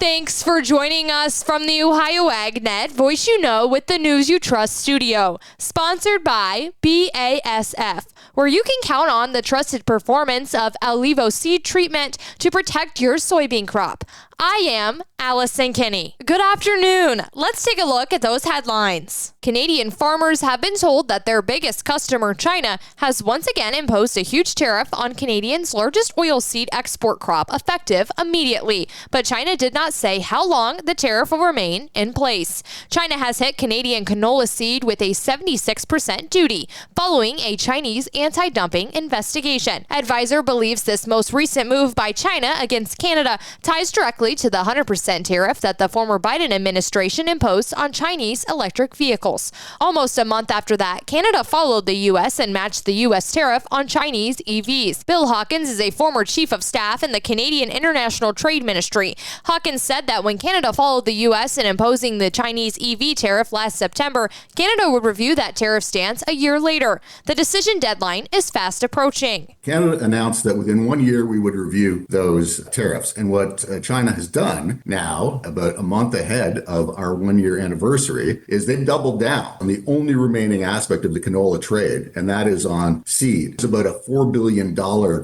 Thanks for joining us from the Ohio AgNet, voice you know with the news you trust studio. Sponsored by BASF, where you can count on the trusted performance of Alivo seed treatment to protect your soybean crop. I am Allison Kinney. Good afternoon. Let's take a look at those headlines. Canadian farmers have been told that their biggest customer, China, has once again imposed a huge tariff on Canadians' largest oilseed export crop, effective immediately. But China did not say how long the tariff will remain in place. China has hit Canadian canola seed with a 76% duty, following a Chinese anti-dumping investigation. Advisor believes this most recent move by China against Canada ties directly to the 100% tariff that the former Biden administration imposed on Chinese electric vehicles. Almost a month after that, Canada followed the U.S. and matched the U.S. tariff on Chinese EVs. Bill Hawkins is a former chief of staff in the Canadian International Trade Ministry. Hawkins said that when Canada followed the U.S. in imposing the Chinese EV tariff last September, Canada would review that tariff stance a year later. The decision deadline is fast approaching. Canada announced that within 1 year we would review those tariffs. And what China has done now, about a month ahead of our 1 year anniversary, is they've doubled down on the only remaining aspect of the canola trade, and that is on seed. It's about a $4 billion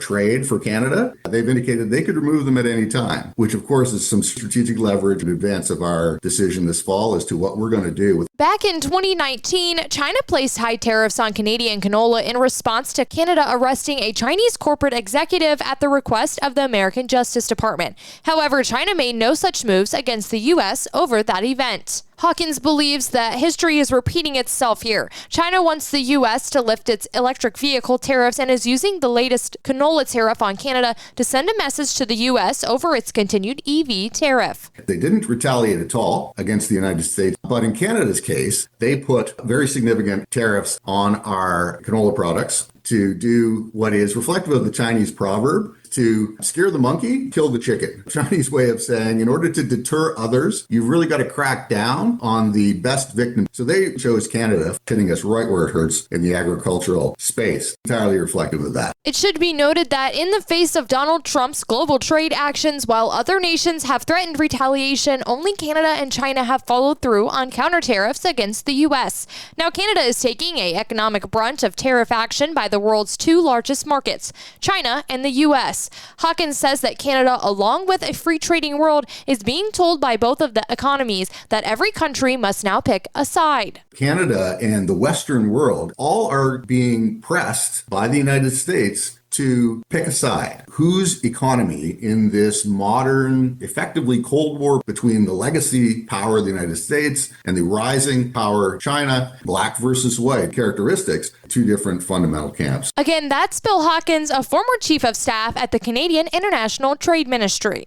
trade for Canada. They've indicated they could remove them at any time, which of course is some strategic leverage in advance of our decision this fall as to what we're going to do with. Back in 2019, China placed high tariffs on Canadian canola in response to Canada arresting a Chinese corporate executive at the request of the American Justice Department. However, China made no such moves against the U.S. over that event. Hawkins believes that history is repeating itself here. China wants the U.S. to lift its electric vehicle tariffs and is using the latest canola tariff on Canada to send a message to the U.S. over its continued EV tariff. They didn't retaliate at all against the United States, but in Canada's case, they put very significant tariffs on our canola products to do what is reflective of the Chinese proverb, to scare the monkey, kill the chicken. Chinese way of saying, in order to deter others, you've really got to crack down on the best victim. So they chose Canada, hitting us right where it hurts in the agricultural space. Entirely reflective of that. It should be noted that in the face of Donald Trump's global trade actions, while other nations have threatened retaliation, only Canada and China have followed through on counter tariffs against the U.S. Now, Canada is taking an economic brunt of tariff action by the world's two largest markets, China and the U.S. Hawkins says that Canada, along with a free trading world, is being told by both of the economies that every country must now pick a side. Canada and the Western world all are being pressed by the United States to pick a side. Whose economy in this modern, effectively Cold War between the legacy power of the United States and the rising power of China, black versus white characteristics, two different fundamental camps. Again, that's Bill Hawkins, a former chief of staff at the Canadian International Trade Ministry.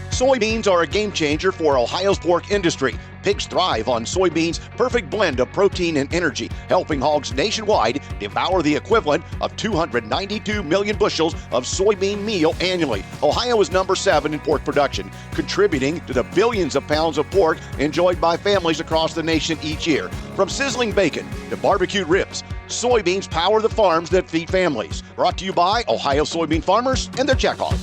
Soybeans are a game changer for Ohio's pork industry. Pigs thrive on soybeans' perfect blend of protein and energy, helping hogs nationwide devour the equivalent of 292 million bushels of soybean meal annually. Ohio is number 7 in pork production, contributing to the billions of pounds of pork enjoyed by families across the nation each year. From sizzling bacon to barbecued ribs, soybeans power the farms that feed families. Brought to you by Ohio soybean farmers and their checkoff.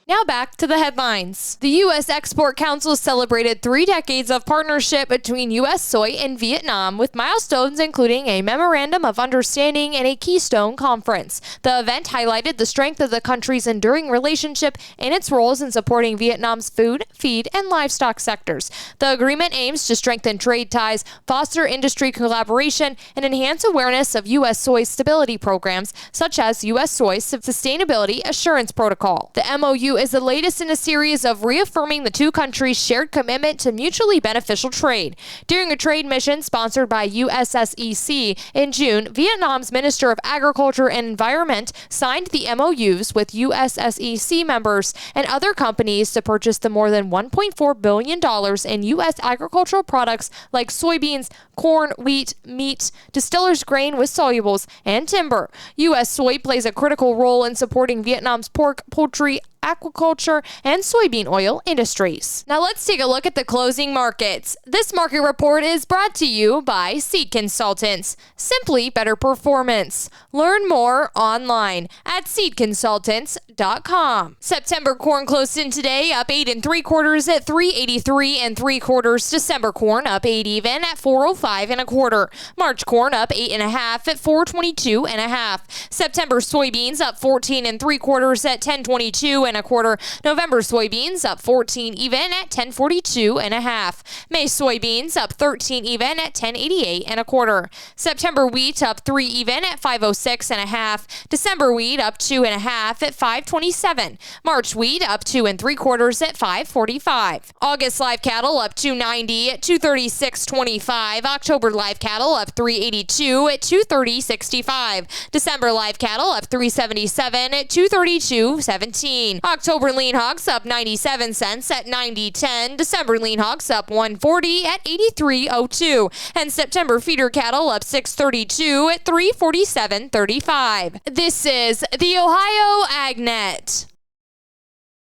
Now back to the headlines. The U.S. Export Council celebrated 3 decades of partnership between U.S. soy and Vietnam, with milestones including a Memorandum of Understanding and a Keystone Conference. The event highlighted the strength of the country's enduring relationship and its roles in supporting Vietnam's food, feed, and livestock sectors. The agreement aims to strengthen trade ties, foster industry collaboration, and enhance awareness of U.S. soy stability programs, such as U.S. Soy Sustainability Assurance Protocol. The MOU is the latest in a series of reaffirming the two countries' shared commitment to mutually beneficial trade. During a trade mission sponsored by USSEC in June, Vietnam's Minister of Agriculture and Environment signed the MOUs with USSEC members and other companies to purchase the more than $1.4 billion in U.S. agricultural products like soybeans, corn, wheat, meat, distillers' grain with solubles, and timber. U.S. soy plays a critical role in supporting Vietnam's pork, poultry, aquaculture, and soybean oil industries. Now let's take a look at the closing markets. This market report is brought to you by Seed Consultants. Simply better performance. Learn more online at seedconsultants.com. September corn closed in today up 8 3/4 at 383 3/4. December corn up 8 even at 405 1/4. March corn up 8 1/2 at 422 1/2. September soybeans up 14 3/4 at 1022 1/4. November soybeans up 14 even at 1042 1/2. May soybeans up 13 even at 1088 1/4. September wheat up 3 even at 506 1/2. December wheat up 2 1/2 at 527. March wheat up 2 3/4 at 545. August live cattle up 290 at 236.25. October live cattle up 382 at 230.65. December live cattle up 377 at 232.17. October lean hogs up 97 cents at 90.10. December lean hogs up 140 at 83.02. And September feeder cattle up 632 at 347.35. This is the Ohio AgNet.